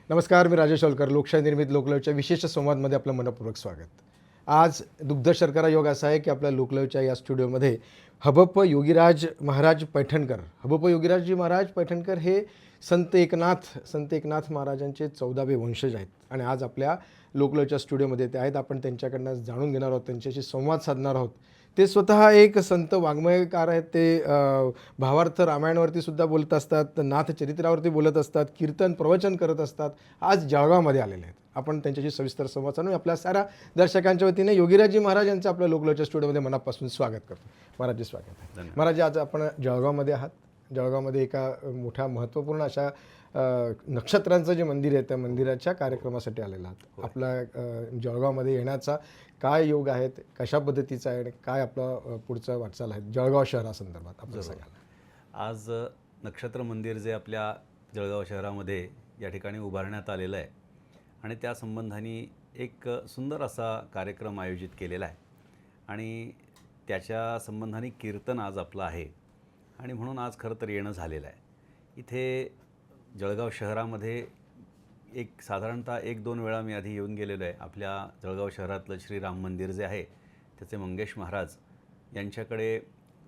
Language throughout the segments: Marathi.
नमस्कार, मी राजेश ओलकर. लोकशाही निर्मित लोकलयच्या विशेष संवादमध्ये आपलं मनपूर्वक स्वागत. आज दुग्ध शर्करा योग असा आहे की आपल्या लोकलयच्या या स्टुडिओमध्ये हबप योगीराज महाराज पैठणकर, हबप योगीराजजी महाराज पैठणकर हे संत एकनाथ महाराजांचे 14वे वंशज आहेत आणि आज आपल्या लोकलयच्या स्टुडिओमध्ये ते आहेत. आपण त्यांच्याकडनं जाणून घेणार आहोत, त्यांच्याशी संवाद साधणार आहोत. ते स्वतः एक संत वाङ्मयकार आहेत. ते भावार्थ रामायणावरती सुद्धा बोलत असतात, नाथ चरित्रावरती बोलत असतात, कीर्तन प्रवचन करत असतात. आज जळगावमध्ये आलेले आहेत. आपण त्यांच्याशी सविस्तर संवाद साधून आपल्या साऱ्या दर्शकांच्या वतीने योगीराजजी महाराज यांचं आपल्या लोकलयच्या स्टुडिओमध्ये मनापासून स्वागत करतो. महाराजजी स्वागत आहे. महाराज, आज आपण जळगावमध्ये आहात. जळगावमध्ये एका मोठ्या महत्त्वपूर्ण अशा नक्षत्रांचं जे मंदिर आहे त्या मंदिराच्या कार्यक्रमासाठी आलेला आहात. आपला जळगावमध्ये येण्याचा काय योग आहेत, कशा पद्धतीचा आहे आणि काय आपलं पुढचं वाटचाल आहे जळगाव शहरासंदर्भात आपलं सांगाल. आज नक्षत्र मंदिर जे आपल्या जळगाव शहरामध्ये या ठिकाणी उभारण्यात आलेलं आहे आणि त्या संबंधाने एक सुंदर असा कार्यक्रम आयोजित केलेला आहे आणि त्याच्या संबंधाने कीर्तन आज आपलं आहे आणि म्हणून आज खरं तर येणं झालेलं आहे. इथे जळगाव शहरामध्ये एक साधारणतः 1-2 वेळा मी आधी येऊन गेलेलो आहे. आपल्या जळगाव शहरातलं श्रीराम मंदिर जे आहे त्याचे मंगेश महाराज यांच्याकडे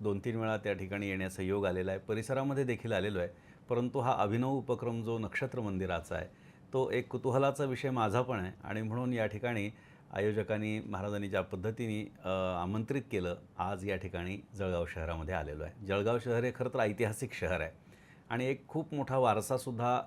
2-3 वेळा त्या ठिकाणी येण्याचा योग आलेला आहे. परिसरामध्ये देखील आलेलो आहे. परंतु हा अभिनव उपक्रम जो नक्षत्र मंदिराचा आहे तो एक कुतूहलाचा विषय माझा पण आहे आणि म्हणून या ठिकाणी आयोजकांनी महाराजांनी ज्या पद्धतीने आमंत्रित केलं, आज या ठिकाणी जळगाव शहरामध्ये आलेलो आहे. जळगाव शहर हे खरं तर ऐतिहासिक शहर आहे आणि एक खूप मोठा वारसासुद्धा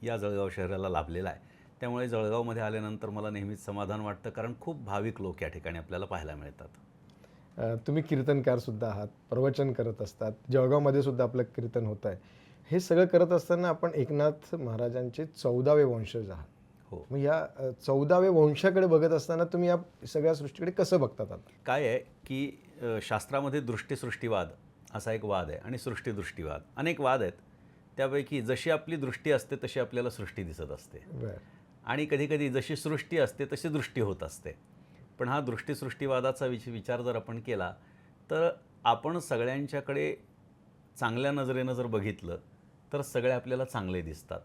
या जळगाव शहराला लाभलेला आहे. त्यामुळे जळगावमध्ये आल्यानंतर मला नेहमीच समाधान वाटतं, कारण खूप भाविक लोक या ठिकाणी आपल्याला पाहायला मिळतात. तुम्ही कीर्तनकारसुद्धा आहात, प्रवचन करत असतात, जळगावमध्ये सुद्धा आपलं कीर्तन होतं आहे. हे सगळं करत असताना आपण एकनाथ महाराजांचे 14वे वंशज आहात. हो. मग या 14वे वंशाकडे बघत असताना तुम्ही या सगळ्या सृष्टीकडे कसं बघतात? आता काय आहे की शास्त्रामध्ये दृष्टीसृष्टीवाद असा एक वाद आहे आणि सृष्टीदृष्टीवाद अनेक वाद आहेत. त्यापैकी जशी आपली दृष्टी असते तशी आपल्याला सृष्टी दिसत असते आणि कधीकधी जशी सृष्टी असते तशी दृष्टी होत असते. पण हा दृष्टीसृष्टीवादाचा विचार जर आपण केला तर आपण सगळ्यांच्याकडे चांगल्या नजरेनं जर बघितलं तर सगळे आपल्याला चांगले दिसतात.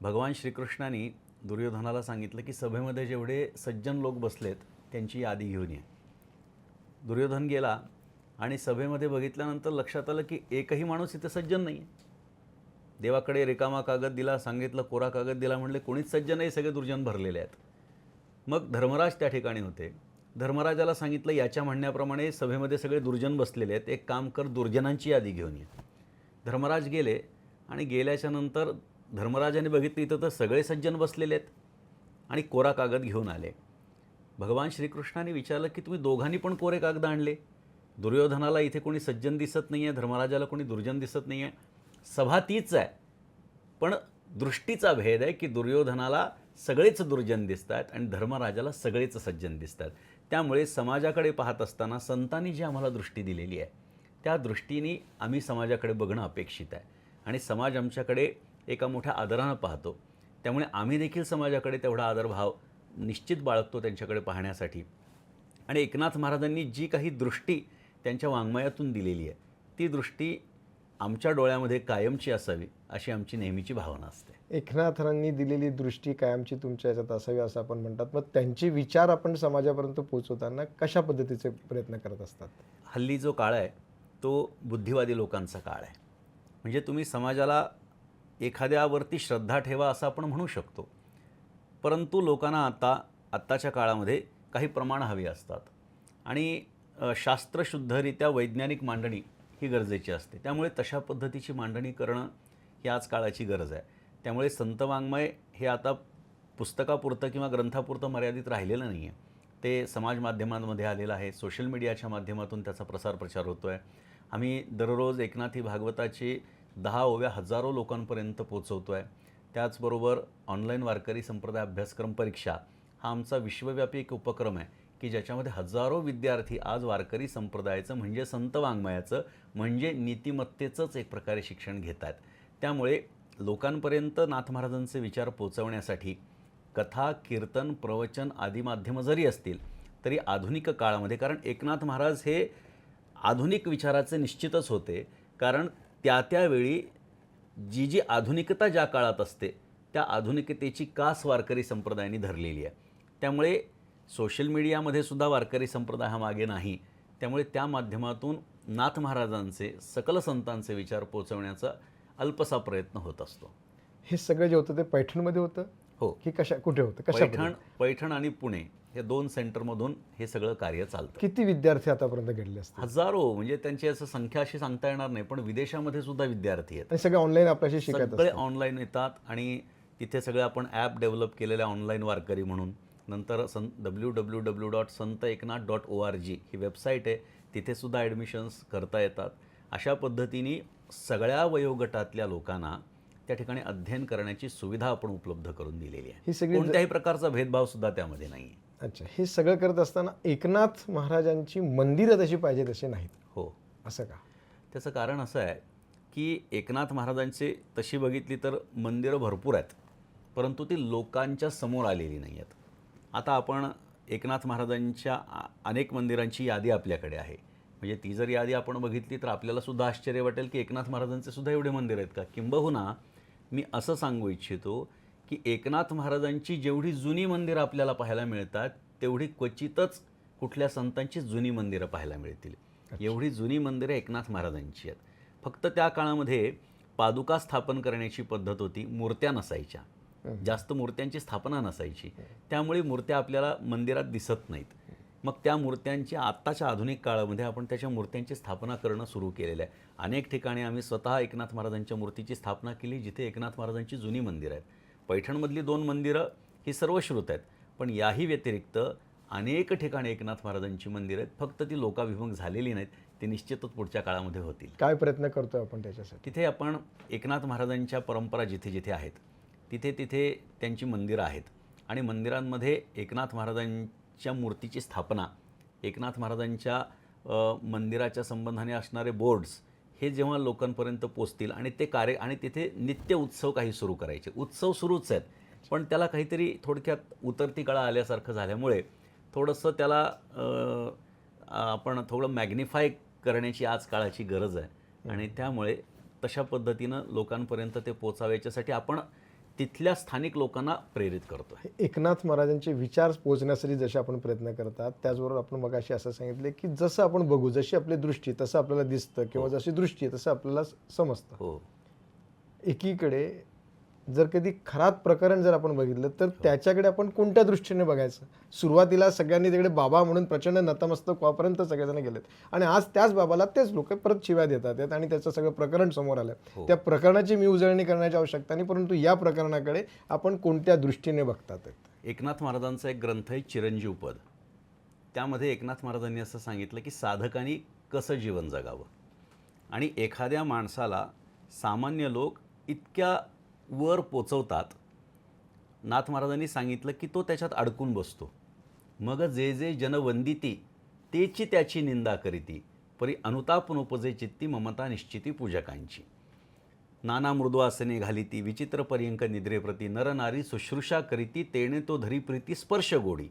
भगवान श्रीकृष्णाने दुर्योधनाला सांगितलं की सभेमध्ये जेवढे सज्जन लोक बसलेत त्यांची यादी घेऊन ये. दुर्योधन गेला आणि सभेमध्ये बघितल्यानंतर लक्षात आलं की एकही माणूस इथे सज्जन नाही आहे. देवाकडे रिकामा कागद दिला, सांगितलं कोरा कागद दिला, म्हणले कोणीच सज्जन नाही, सगळे दुर्जन भरलेले आहेत. मग धर्मराज त्या ठिकाणी होते. धर्मराजाला सांगितलं याच्या म्हणण्याप्रमाणे सभेमध्ये सगळे दुर्जन बसलेले आहेत, एक काम कर, दुर्जनांची यादी घेऊन ये. धर्मराज गेले आणि गेल्याच्या नंतर धर्मराजाने बघितलं इथं तर सगळे सज्जन बसलेले आहेत आणि कोरा कागद घेऊन आले. भगवान श्रीकृष्णाने विचारलं की तुम्ही दोघांनी पण कोरे कागद आणले? दुर्योधनाला इथे कोणी सज्जन दिसत नाही आहे, धर्मराजाला कोणी दुर्जन दिसत नाही आहे. सभा तीच आहे, पण दृष्टीचा भेद आहे की दुर्योधनाला सगळेच दुर्जन दिसत आहेत आणि धर्मराजाला सगळेच सज्जन दिसत आहेत. त्यामुळे समाजाकडे पाहत असताना संतांनी जी आम्हाला दृष्टी दिलेली आहे त्या दृष्टीने आम्ही समाजाकडे बघणं अपेक्षित आहे आणि समाज आमच्याकडे एका मोठ्या आदरानं पाहतो. त्यामुळे आम्ही देखील समाजाकडे तेवढा आदरभाव निश्चित बाळगतो त्यांच्याकडे पाहण्यासाठी. आणि एकनाथ महाराजांनी जी काही दृष्टी त्यांच्या वाङ्मयातून दिलेली आहे ती दृष्टी आमच्या डोळ्यामध्ये कायमची असावी अशी आमची नेहमीची भावना असते. एकनाथांनी दिलेली दृष्टी कायमची तुमच्या याच्यात असावी असं आपण म्हणतात. मग त्यांचे विचार आपण समाजापर्यंत पोहोचवताना कशा पद्धतीचे प्रयत्न करत असतात? हल्ली जो काळ आहे तो बुद्धिवादी लोकांचा काळ आहे. म्हणजे तुम्ही समाजाला एखाद्यावरती श्रद्धा ठेवा असं आपण म्हणू शकतो, परंतु लोकांना आत्ताच्या काळामध्ये काही प्रमाण हवी असतात आणि शास्त्रशुद्धरित्या वैज्ञानिक मांडणी ही गरजेची असते. त्यामुळे तशा पद्धतीची मांडणी करणं ही आज काळाची गरज आहे. त्यामुळे संत वाङ्मय हे आता पुस्तकापुरतं किंवा ग्रंथापुरतं मर्यादित राहिलेलं नाही आहे. ते समाज माध्यमांमध्ये आलेलं आहे. सोशल मीडियाच्या माध्यमातून त्याचा प्रसार होतो आहे. आम्ही दररोज एकनाथी भागवताची 10 ओव्या हजारो लोकांपर्यंत पोचवतो आहे. त्याचबरोबर ऑनलाईन वारकरी संप्रदाय अभ्यासक्रम परीक्षा हा आमचा विश्वव्यापी एक उपक्रम आहे की ज्याच्यामध्ये हजारो विद्यार्थी आज वारकरी संप्रदायाचं म्हणजे संत वाङ्मयाचं म्हणजे नीतिमत्तेचंच एक प्रकारे शिक्षण घेत आहेत. त्यामुळे लोकांपर्यंत नाथ महाराजांचे विचार पोचवण्यासाठी कथा, कीर्तन, प्रवचन आदी माध्यमं जरी असतील तरी आधुनिक काळामध्ये, कारण एकनाथ महाराज हे आधुनिक विचाराचे निश्चितच होते, कारण त्यावेळी जी आधुनिकता ज्या काळात असते त्या आधुनिकतेची कास वारकरी संप्रदायाने धरलेली आहे. त्यामुळे सोशल मीडियामध्ये सुद्धा वारकरी संप्रदाय हा मागे नाही. त्यामुळे त्या माध्यमातून नाथ महाराजांचे सकल संतांचे विचार पोचवण्याचा अल्पसा प्रयत्न होत असतो. हे सगळं जे होतं ते पैठणमध्ये होतं हो, की कुठे होतं, कशा पैठण आणि पुणे हे 2 सेंटरमधून हे सगळं कार्य चालतं. किती विद्यार्थी आतापर्यंत घडले असतील? हजारो, म्हणजे त्यांची असं संख्या अशी सांगता येणार नाही, पण विदेशामध्ये सुद्धा विद्यार्थी आहेत. आणि सगळे ऑनलाईन आपल्याशी शिकत सगळे असतात. ऑनलाईन येतात आणि तिथे सगळे आपण ॲप डेव्हलप केलेले ऑनलाईन वारकरी म्हणून. नंतर www.santeknath.org ही वेबसाईट आहे, तिथे सुद्धा ॲडमिशन्स करता येतात. अशा पद्धतीने सगळ्या वयोगटातल्या लोकांना त्या ठिकाणी अध्ययन करण्याची सुविधा आपण उपलब्ध करून दिलेली आहे. ही सगळी कोणत्याही प्रकारचा भेदभाव सुद्धा त्यामध्ये नाही आहे. अच्छा, हे सगळं करत असताना एकनाथ महाराजांची मंदिरं तशी पाहिजे तशी नाहीत, हो, असं का? त्याचं कारण असं आहे की एकनाथ महाराजांची तशी बघितली तर मंदिरं भरपूर आहेत, परंतु ती लोकांच्या समोर आलेली नाही आहेत. आता आपण एकनाथ महाराजांच्या अनेक मंदिरांची यादी आपल्याकडे आहे. म्हणजे ती जर यादी आपण बघितली तर आपल्याला सुद्धा आश्चर्य वाटेल की एकनाथ महाराजांचे सुद्धा एवढे मंदिर आहेत का. किंबहुना मी असं सांगू इच्छितो की एकनाथ महाराजांची जेवढी जुनी मंदिरं आपल्याला पाहायला मिळतात तेवढी क्वचितच कुठल्या संतांची जुनी मंदिरं पाहायला मिळतील. एवढी जुनी मंदिरं एकनाथ महाराजांची आहेत. फक्त त्या काळामध्ये पादुका स्थापन करण्याची पद्धत होती, मूर्त्या नसायच्या, जास्त मूर्त्यांची स्थापना नसायची, त्यामुळे मूर्त्या आपल्याला मंदिरात दिसत नाहीत. मग त्या मूर्त्यांची आत्ताच्या आधुनिक काळामध्ये आपण त्याच्या मूर्त्यांची स्थापना करणं सुरू केलेलं आहे. अनेक ठिकाणी आम्ही स्वतः एकनाथ महाराजांच्या मूर्तीची स्थापना केली जिथे एकनाथ महाराजांची जुनी मंदिरं आहेत. पैठणमधली 2 मंदिरं ही सर्वश्रुत आहेत, पण याही व्यतिरिक्त अनेक ठिकाणी एकनाथ महाराजांची मंदिरं आहेत. फक्त ती लोकाभिमुख झालेली नाहीत, ती निश्चितच पुढच्या काळामध्ये होतील. काय प्रयत्न करतोय आपण त्याच्यासाठी? तिथे आपण एकनाथ महाराजांच्या परंपरा जिथे जिथे आहेत तिथे तिथे त्यांची मंदिरं आहेत आणि मंदिरांमध्ये एकनाथ महाराजांच्या मूर्तीची स्थापना, एकनाथ महाराजांच्या मंदिराच्या संबंधाने असणारे बोर्ड्स हे जेव्हा लोकांपर्यंत पोचतील आणि ते कार्य आणि तिथे नित्य उत्सव काही सुरू करायचे. उत्सव सुरूच आहेत, पण त्याला काहीतरी थोडक्यात उतरती कळा आल्यासारखं झाल्यामुळे थोडंसं त्याला आपण थोडं मॅग्निफाय करण्याची आज काळाची गरज आहे आणि त्यामुळे तशा पद्धतीनं लोकांपर्यंत ते पोचावायच्यासाठी आपण तिथल्या स्थानिक लोकांना प्रेरित करतो. एकनाथ महाराजांचे विचार पोहोचण्यासाठी जसे आपण प्रयत्न करतात, त्याचबरोबर आपण मगाशी असं सांगितले की जसं आपण बघू, जशी आपली दृष्टी तसं आपल्याला दिसतं किंवा जशी दृष्टी तसं आपल्याला समजतं. हो, एकीकडे जर कधी खरात प्रकरण जर आपण बघितलं तर त्याच्याकडे आपण कोणत्या दृष्टीने बघायचं? सुरुवातीला सगळ्यांनी तिकडे बाबा म्हणून प्रचंड नतमस्तक व्हापर्यंत सगळेजण गेलेत आणि आज त्याच बाबाला तेच लोक परत शिव्या देतात आणि त्याचं सगळं प्रकरण समोर आलं. त्या प्रकरणाची मी उजळणी करण्याची आवश्यकता नाही, परंतु या प्रकरणाकडे आपण कोणत्या दृष्टीने बघतात? एकनाथ महाराजांचा एक ग्रंथ आहे चिरंजीव पद. त्यामध्ये एकनाथ महाराजांनी असं सांगितलं की साधकांनी कसं जीवन जगावं आणि एखाद्या माणसाला सामान्य लोक इतक्या वर पोचवतात. नाथ महाराजांनी सांगितलं की तो त्याच्यात अडकून बसतो. मग जे जे जनवंदिती तेची त्याची निंदा करीती, परी अनुताप नोपजे चित्ती ममता निश्चिती पूजकांची. नाना मृदुआसने घालिती विचित्र पर्यंक निद्रेप्रती, नर नारी शुश्रूषा करीती तेणे तो धरी प्रीती स्पर्श गोडी.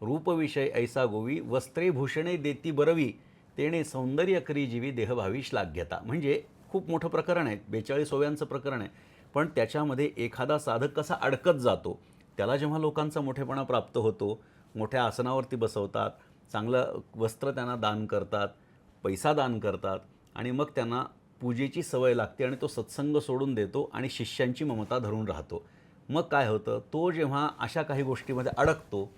रूपविषय ऐसा गोवी वस्त्रे भूषणे देती बरवी, तेणे सौंदर्य करी जीवी देहभावी श्लाघ्यता. म्हणजे खूप मोठं प्रकरण आहे, 42 ओव्यांचं प्रकरण आहे, पण त्याच्यामध्ये एखादा साधक कसा अडकत जातो. त्याला जेव्हा लोकांचा मोठेपणा प्राप्त होतो, मोठ्या आसनावरती बसवतात, चांगलं वस्त्र त्यांना दान करतात, पैसा दान करतात आणि मग त्यांना पूजेची सवय लागते आणि तो सत्संग सोडून देतो आणि शिष्यांची ममता धरून राहतो. मग काय होतं, तो जेव्हा अशा काही गोष्टीमध्ये अडकतो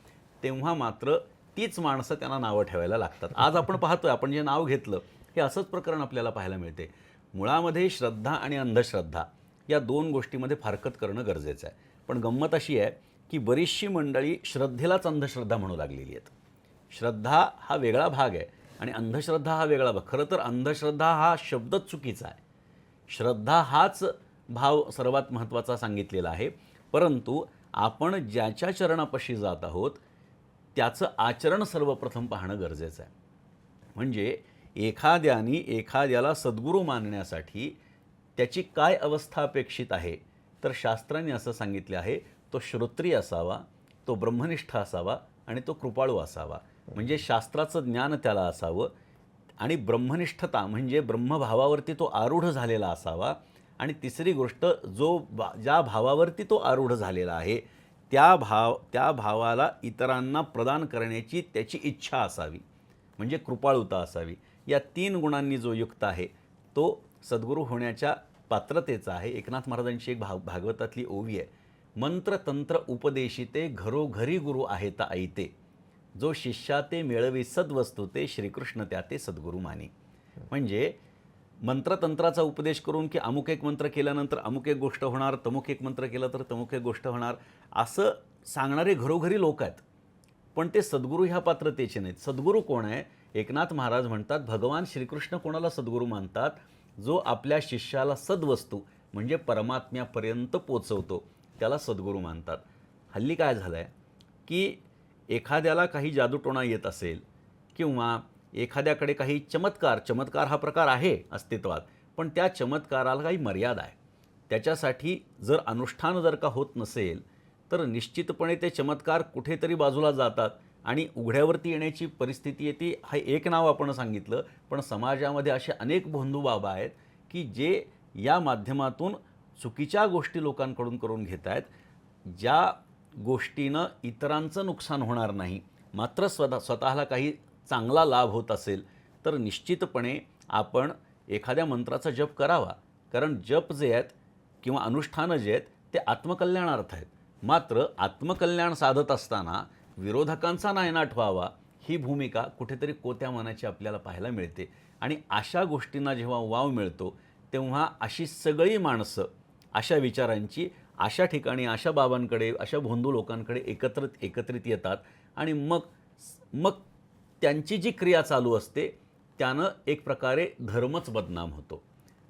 तेव्हा मात्र तीच माणसं त्यांना नावं ठेवायला लागतात. आज आपण पाहतोय, आपण जे नाव घेतलं हे असंच प्रकरण आपल्याला पाहायला मिळते. मुळामध्ये श्रद्धा आणि अंधश्रद्धा या 2 गोष्टीमध्ये फारकत करणं गरजेचं आहे. पण गंमत अशी आहे की बरीचशी मंडळी श्रद्धेलाच अंधश्रद्धा म्हणू लागलेली आहेत. श्रद्धा हा वेगळा भाग आहे आणि अंधश्रद्धा हा वेगळा भाग. खरं तर अंधश्रद्धा हा शब्दच चुकीचा आहे. श्रद्धा हाच भाव सर्वात महत्त्वाचा सांगितलेला आहे, परंतु आपण ज्याच्या चरणापाशी जात आहोत त्याचं आचरण सर्वप्रथम पाहणं गरजेचं आहे. म्हणजे एखाद्याला सद्गुरू मानण्यासाठी त्याची काय अवस्था अपेक्षित आहे, तर शास्त्रांनी असं सांगितले आहे, तो श्रोत्री असावा, तो ब्रह्मनिष्ठ असावा आणि तो कृपाळू असावा. म्हणजे शास्त्राचं ज्ञान त्याला असावं आणि ब्रह्मनिष्ठता म्हणजे ब्रह्मभावावरती तो आरूढ झालेला असावा आणि तिसरी गोष्ट ज्या भावावरती तो आरूढ झालेला आहे त्या भावाला इतरांना प्रदान करण्याची त्याची इच्छा असावी, म्हणजे कृपाळुता असावी. या 3 गुणांनी जो युक्त आहे तो सद्गुरू होण्याच्या पात्रतेचा आहे. एकनाथ महाराजांची एक भागवतातली ओवी आहे, मंत्र तंत्र उपदेशिते घरोघरी गुरु आहेत ऐते, जो शिष्याते मिळवी सद्वस्तू ते श्रीकृष्ण त्याते सद्गुरू माने. म्हणजे मंत्रतंत्राचा उपदेश करून की अमुक एक मंत्र केल्यानंतर अमुक एक गोष्ट होणार, तमुक एक मंत्र केलं तर तमुक एक गोष्ट होणार, असं सांगणारे घरोघरी लोक आहेत. पण ते सद्गुरू ह्या पात्रतेचे नाहीत. सद्गुरू कोण आहे? एकनाथ महाराज म्हणतात भगवान श्रीकृष्ण कोणाला सद्गुरू मानतात? जो आपल्या शिष्याला सद्वस्तू म्हणजे परमात्म्यापर्यंत पोचवतो त्याला सद्गुरू मानतात. हल्ली काय झालं आहे की एखाद्याला काही जादूटोणा येत असेल किंवा एखाद्याकडे काही चमत्कार हा प्रकार आहे अस्तित्वात, पण त्या चमत्काराला काही मर्यादा आहे. त्याच्यासाठी जर अनुष्ठान जर का होत नसेल तर निश्चितपणे ते चमत्कार कुठेतरी बाजूला जातात आणि उघड्यावरती येण्याची परिस्थिती येते. हा एक नाव आपण सांगितलं, पण समाजामध्ये असे अनेक भोंदू बाबा आहेत की जे या माध्यमातून चुकीच्या गोष्टी लोकांकडून करून घेत आहेत, ज्या गोष्टीनं इतरांचं नुकसान होणार नाही मात्र स्वतःला काही चांगला लाभ होत असेल तर निश्चितपणे आपण एखाद्या मंत्राचा जप करावा. कारण जप जे आहेत किंवा अनुष्ठानं जे आहेत ते आत्मकल्याणार्थ आहेत. मात्र आत्मकल्याण साधत असताना विरोधकांचा नायनाट व्हावा ही भूमिका कुठेतरी कोत्या मनाची आपल्याला पाहायला मिळते. आणि अशा गोष्टींना जेव्हा वाव मिळतो तेव्हा अशी सगळी माणसं अशा विचारांची अशा ठिकाणी अशा बाबांकडे अशा भोंदू लोकांकडे एकत्रित येतात आणि मग त्यांची जी क्रिया चालू असते त्यानं एक प्रकारे धर्मच बदनाम होतो.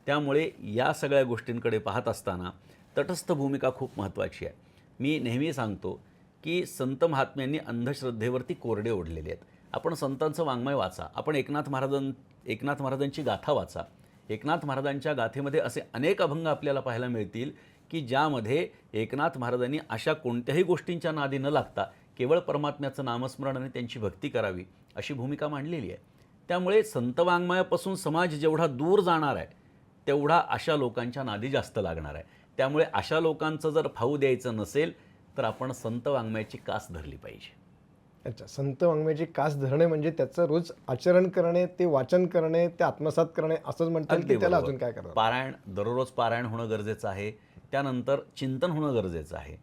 त्यामुळे या सगळ्या गोष्टींकडे पाहत असताना तटस्थ भूमिका खूप महत्त्वाची आहे. मी नेहमी सांगतो की संत महात्म्यांनी अंधश्रद्धेवरती कोरडे ओढलेले आहेत. आपण संतांचं वाङ्मय वाचा, आपण एकनाथ महाराजांची गाथा वाचा. एकनाथ महाराजांच्या गाथेमध्ये असे अनेक अभंग आपल्याला पाहायला मिळतील की ज्यामध्ये एकनाथ महाराजांनी अशा कोणत्याही गोष्टींच्या नादी न लागता केवळ परमात्म्याचं नामस्मरण आणि त्यांची भक्ती करावी अशी भूमिका मांडलेली आहे. त्यामुळे संत वाङ्मयापासून समाज जेवढा दूर जाणार आहे तेवढा अशा लोकांच्या नादी जास्त लागणार आहे. त्यामुळे अशा लोकांचं जर फाऊ द्यायचं नसेल तर आपण संत वाङ्मयाची कास धरली पाहिजे. अच्छा, संत वाङ्मयाची कास धरणे म्हणजे त्याचं रोज आचरण करणे, ते वाचन करणे, ते आत्मसात करणे असंच म्हणतात की त्याला अजून काय करावं? पारायण, दररोज पारायण होणं गरजेचं आहे. त्यानंतर चिंतन होणं गरजेचं आहे.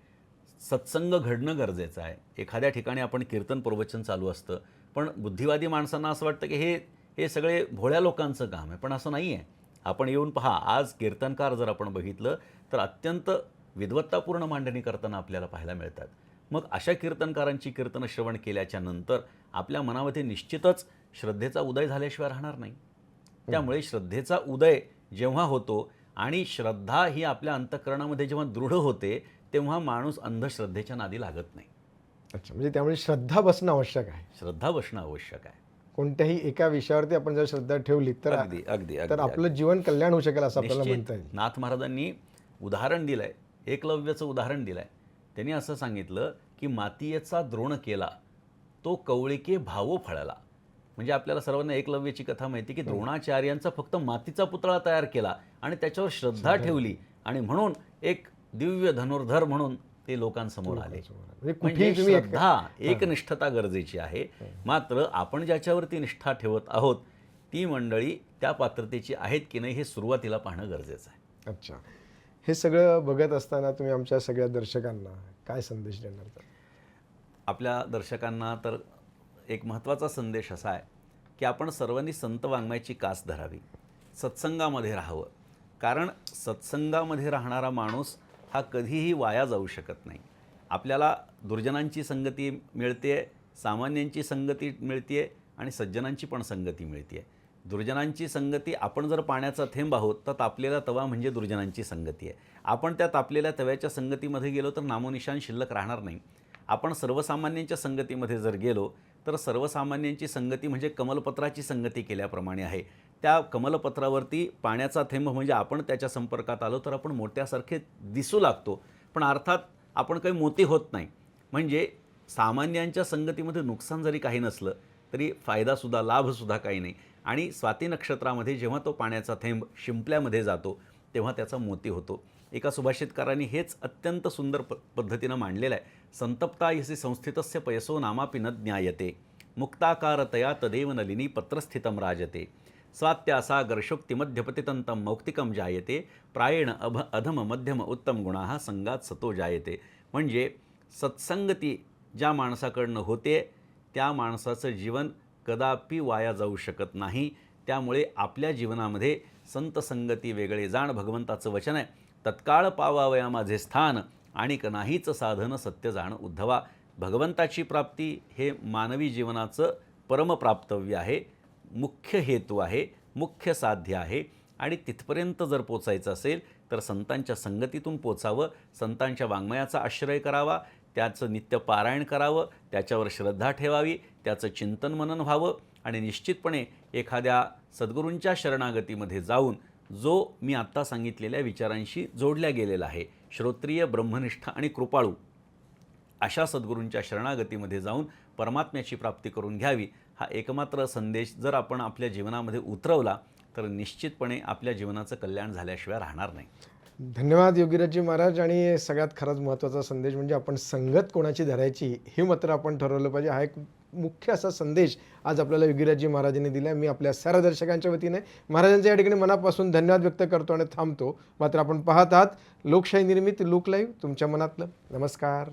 सत्संग घडणं गरजेचं आहे. एखाद्या ठिकाणी आपण कीर्तन प्रवचन चालू असतं, पण बुद्धिवादी माणसांना असं वाटतं की हे सगळे भोळ्या लोकांचं काम आहे, पण असं नाही आहे. आपण येऊन पहा, आज कीर्तनकार जर आपण बघितलं तर अत्यंत विद्वत्तापूर्ण मांडणी करताना आपल्याला पाहायला मिळतात. मग अशा कीर्तनकारांची कीर्तन श्रवण केल्याच्या नंतर आपल्या मनामध्ये निश्चितच श्रद्धेचा उदय झाल्याशिवाय राहणार नाही. त्यामुळे श्रद्धेचा उदय जेव्हा होतो आणि श्रद्धा ही आपल्या अंतःकरणामध्ये जेव्हा दृढ होते तेव्हा माणूस अंधश्रद्धेच्या नादी लागत नाही. अच्छा, म्हणजे त्यामुळे श्रद्धा बसणं आवश्यक आहे. श्रद्धा बसणं आवश्यक आहे. कोणत्याही एका विषयावरती आपण जर श्रद्धा ठेवली तर अगदी तर आपलं जीवन कल्याण होऊ शकेल असं आपल्याला म्हणता येईल. नाथ महाराजांनी उदाहरण दिलंय, एकलव्याचं उदाहरण दिलंय. त्यांनी असं सांगितलं की मातीयेचा द्रोण केला तो कवळिके भावो फळला. म्हणजे आपल्याला सर्वांना एकलव्याची कथा माहिती की द्रोणाचार्यांचा फक्त मातीचा पुतळा तयार केला आणि त्याच्यावर श्रद्धा ठेवली आणि म्हणून एक दिव्य धनुर्धर म्हणून ते लोकांसमोर आले. म्हणजे श्रद्धा, एकनिष्ठता गरजेची आहे. मात्र आपण ज्याच्यावरती निष्ठा ठेवत आहोत ती मंडळी त्या पात्रतेची आहेत की नाही हे सुरुवातीला पाहणं गरजेचं आहे. अच्छा, हे सगळं बघत असताना तुम्ही आमच्या सगळ्या दर्शकांना काय संदेश देणार? तर आपल्या दर्शकांना तर एक महत्त्वाचा संदेश असा आहे की आपण सर्वांनी संत वाङ्मयाची कास धरावी, सत्संगामध्ये राहावं. कारण सत्संगामध्ये राहणारा माणूस हा कधीही वाया जाऊ शकत नाही. आपल्याला दुर्जनांची संगती मिळते, सामान्यांची संगती मिळते आणि सज्जनांची पण संगती मिळते. दुर्जनांची संगती, आपण जर पाण्याचा थेंब आहोत तर तापलेला तवा म्हणजे दुर्जनांची संगती आहे. आपण त्या तापलेल्या तव्याच्या संगतीमध्ये गेलो तर नामोनिशान शिल्लक राहणार नाही. आपण सर्वसामान्यांच्या संगतीमध्ये जर गेलो तर सर्वसामान्यांची संगती म्हणजे कमलपत्राची संगती केल्याप्रमाणे आहे. त्या कमलपत्रावरती पाण्याचा थेंब म्हणजे आपण त्याच्या संपर्कात आलो तर आपण मोत्यासारखे दिसू लागतो, पण अर्थात आपण काही मोती होत नाही. म्हणजे सामान्यांच्या संगतीमध्ये नुकसान जरी काही नसलं तरी फायदासुद्धा, लाभसुद्धा काही नाही. आणि स्वाती नक्षत्रामध्ये जेव्हा तो पाण्याचा थेंब शिंपल्यामध्ये जातो तेव्हा त्याचा मोती होतो. एका सुभाषितकारांनी हेच अत्यंत सुंदर पद्धतीनं मांडलेलं आहे. संतप्ता यसी संस्थितस्य पयसो नामापि न ज्ञायते मुक्ताकारतया तदेव नलिनी पत्रस्थितं राजते स्वात्यासा गर्षोक्तिमध्यपतितंतं मौक्तिकं जायते प्रायेण अधम मध्यम उत्तम गुणाः संगात सतो जायते. म्हणजे सत्संगती ज्या माणसाकडनं होते त्या माणसाचं जीवन कदापि वाया जाऊ शकत नाही. त्यामुळे आपल्या जीवनामध्ये संत संगती वेगळे जाण भगवंताचं वचन आहे. तत्काळ पावावया माझे स्थान आणि नाहीच साधन सत्य जाण उद्धवा. भगवंताची प्राप्ती हे मानवी जीवनाचं परमप्राप्तव्य आहे, मुख्य हेतू आहे, मुख्य साध्य आहे. आणि तिथपर्यंत जर पोचायचं असेल तर संतांच्या संगतीतून पोचावं, संतांच्या वाङ्मयाचा आश्रय करावा, त्याचं नित्य पारायण करावं, त्याच्यावर श्रद्धा ठेवावी, त्याचं चिंतन मनन व्हावं आणि निश्चितपणे एखाद्या सद्गुरूंच्या शरणागतीमध्ये जाऊन जो मी आत्ता सांगितलेल्या विचारांशी जोडल्या गेलेला आहे, श्रोत्रिय, ब्रह्मनिष्ठ आणि कृपाळू अशा सद्गुरूंच्या शरणागतीमध्ये जाऊन परमात्म्याची प्राप्ती करून घ्यावी, हा एकमात्र संदेश जर आपण आपल्या जीवनामध्ये उतरवला तर निश्चितपणे आपल्या जीवनाचं कल्याण झाल्याशिवाय राहणार नाही. धन्यवाद योगीराजजी महाराज. आणि सगळ्यात खरंच महत्त्वाचा संदेश म्हणजे आपण संगत कोणाची धरायची हे मात्र आपण ठरवलं पाहिजे. हा एक मुख्य असा संदेश आज आपल्याला योगीराजजी महाराजांनी दिला. मी आपल्या सर्व दर्शकांच्या वतीने महाराजांच्या या ठिकाणी मनापासून धन्यवाद व्यक्त करतो आणि थांबतो. मात्र आपण पाहत आहात लोकशाही निर्मित लोक लाईव्ह, तुमच्या मनातलं. नमस्कार.